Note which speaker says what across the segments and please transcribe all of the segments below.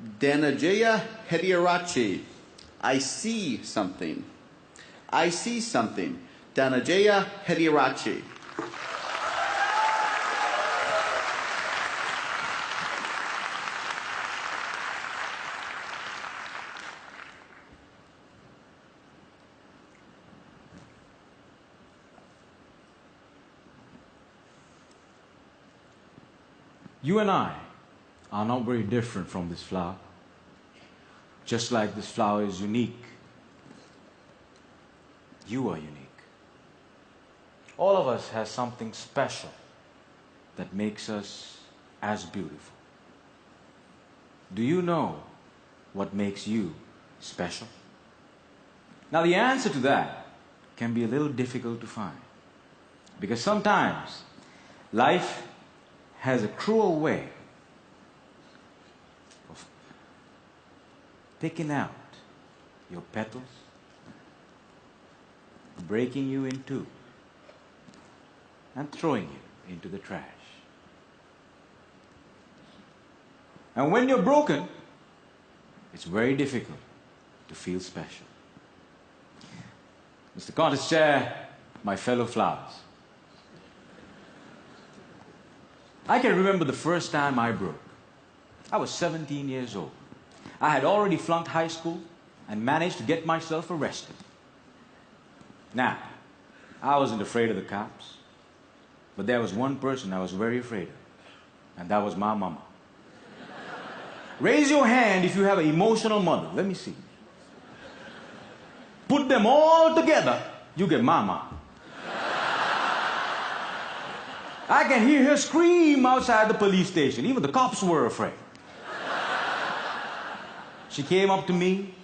Speaker 1: Dhananjaya Hettiarachchi. I see something. I see something. Dhananjaya Hettiarachchi.
Speaker 2: You and I are not very different from this flower. Just like this flower is unique, you are unique. All of us has something special that makes us as beautiful. Do you know what makes you special? Now the answer to that can be a little difficult to find, because sometimes life has a cruel way of picking out your petals, breaking you in two, and throwing you into the trash. And when you're broken, it's very difficult to feel special. Mr. Contest Chair, my fellow flowers, I can remember the first time I broke. I was 17 years old. I had already flunked high school and managed to get myself arrested. Now, I wasn't afraid of the cops, but there was one person I was very afraid of, and that was my mama. Raise your hand if you have an emotional mother. Let me see. Put them all together, you get mama. I can hear her scream outside the police station. Even the cops were afraid. She came up to me,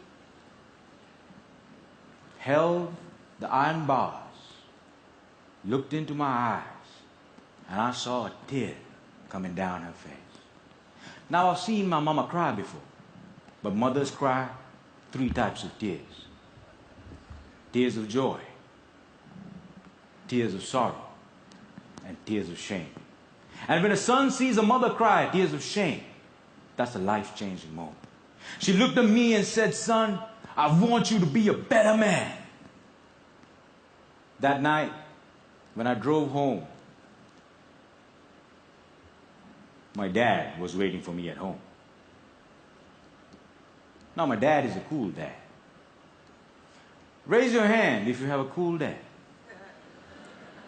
Speaker 2: held the iron bars, looked into my eyes, and I saw a tear coming down her face. Now, I've seen my mama cry before, but mothers cry 3 types of tears. Tears of joy, tears of sorrow, and tears of shame. And when a son sees a mother cry tears of shame, that's a life-changing moment. She looked at me and said, "Son, I want you to be a better man." That night, when I drove home, my dad was waiting for me at home. Now, my dad is a cool dad. Raise your hand if you have a cool dad.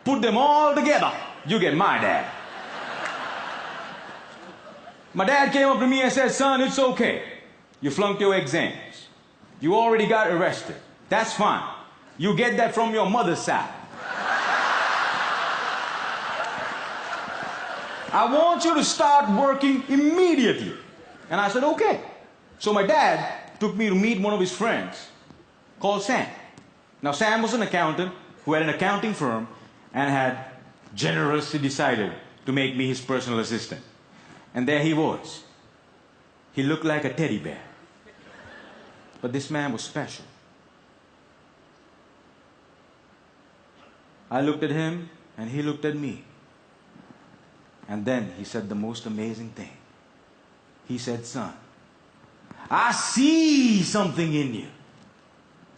Speaker 2: Put them all together, you get my dad. My dad came up to me and said, "Son, it's okay. You flunked your exams. You already got arrested. That's fine. You get that from your mother's side. I want you to start working immediately." And I said, "Okay." So my dad took me to meet one of his friends called Sam. Now, Sam was an accountant who had an accounting firm and had generously decided to make me his personal assistant. And there he was. He looked like a teddy bear. But this man was special. I looked at him and he looked at me. And then he said the most amazing thing. He said, "Son, I see something in you,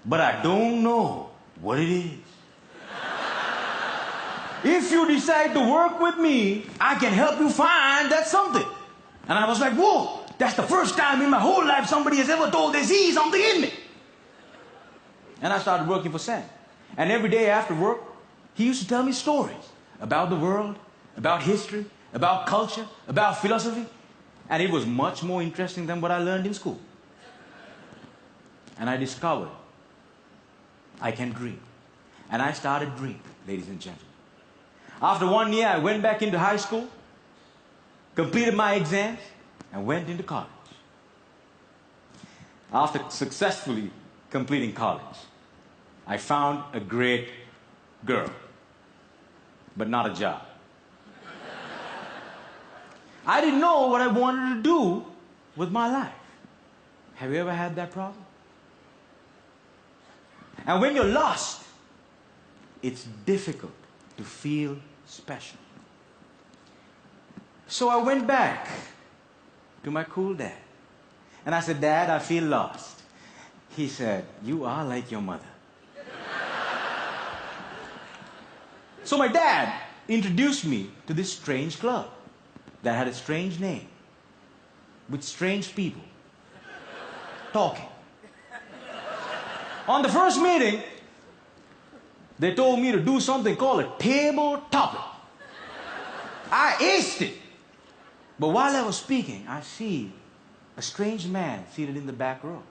Speaker 2: but I don't know what it is. If you decide to work with me, I can help you find that something." And I was like, "Whoa, that's the first time in my whole life somebody has ever told they see something in me." And I started working for Sam. And every day after work, he used to tell me stories about the world, about history, about culture, about philosophy. And it was much more interesting than what I learned in school. And I discovered I can dream. And I started dreaming, ladies and gentlemen. After 1 year, I went back into high school, completed my exams, and went into college. After successfully completing college, I found a great girl, but not a job. I didn't know what I wanted to do with my life. Have you ever had that problem? And when you're lost, it's difficult to feel special. So I went back to my cool dad And I said, Dad, I feel lost. He said, you are like your mother. So my dad introduced me to this strange club that had a strange name, with strange people talking. On the first meeting, they told me to do something called a table topic. I aced it. But while I was speaking, I see a strange man seated in the back row.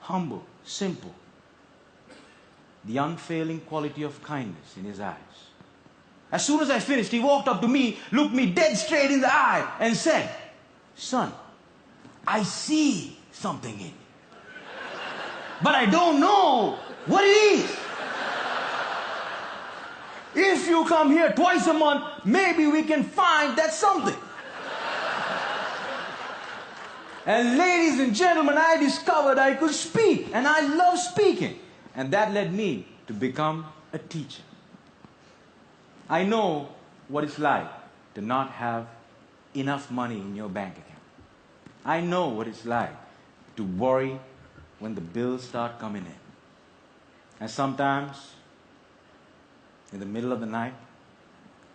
Speaker 2: Humble, simple. The unfailing quality of kindness in his eyes. As soon as I finished, he walked up to me, looked me dead straight in the eye, and said, son, I see something in you. But I don't know what it is. If you come here twice a month, maybe we can find that something. And ladies and gentlemen, I discovered I could speak, and I love speaking. And that led me to become a teacher. I know what it's like to not have enough money in your bank account. I know what it's like to worry when the bills start coming in. And sometimes, in the middle of the night,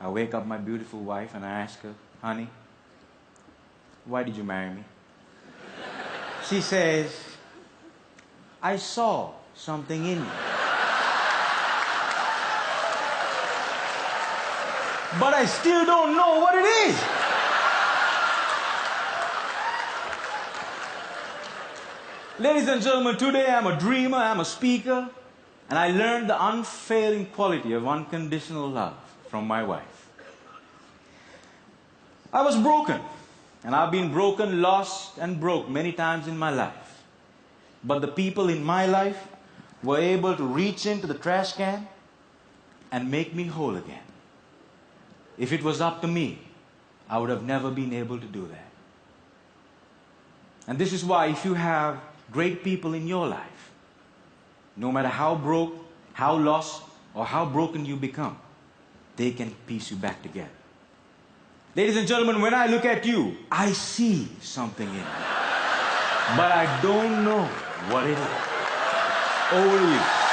Speaker 2: I wake up my beautiful wife and I ask her, honey, why did you marry me? She says, I saw something in you. But I still don't know what it is. Ladies and gentlemen, today I'm a dreamer, I'm a speaker, and I learned the unfailing quality of unconditional love from my wife. I was broken, and I've been broken, lost, and broke many times in my life. But the people in my life were able to reach into the trash can and make me whole again. If it was up to me, I would have never been able to do that. And this is why if you have great people in your life, no matter how broke, how lost, or how broken you become, they can piece you back together. Ladies and gentlemen, when I look at you, I see something in you. But I don't know what it is. Over to you.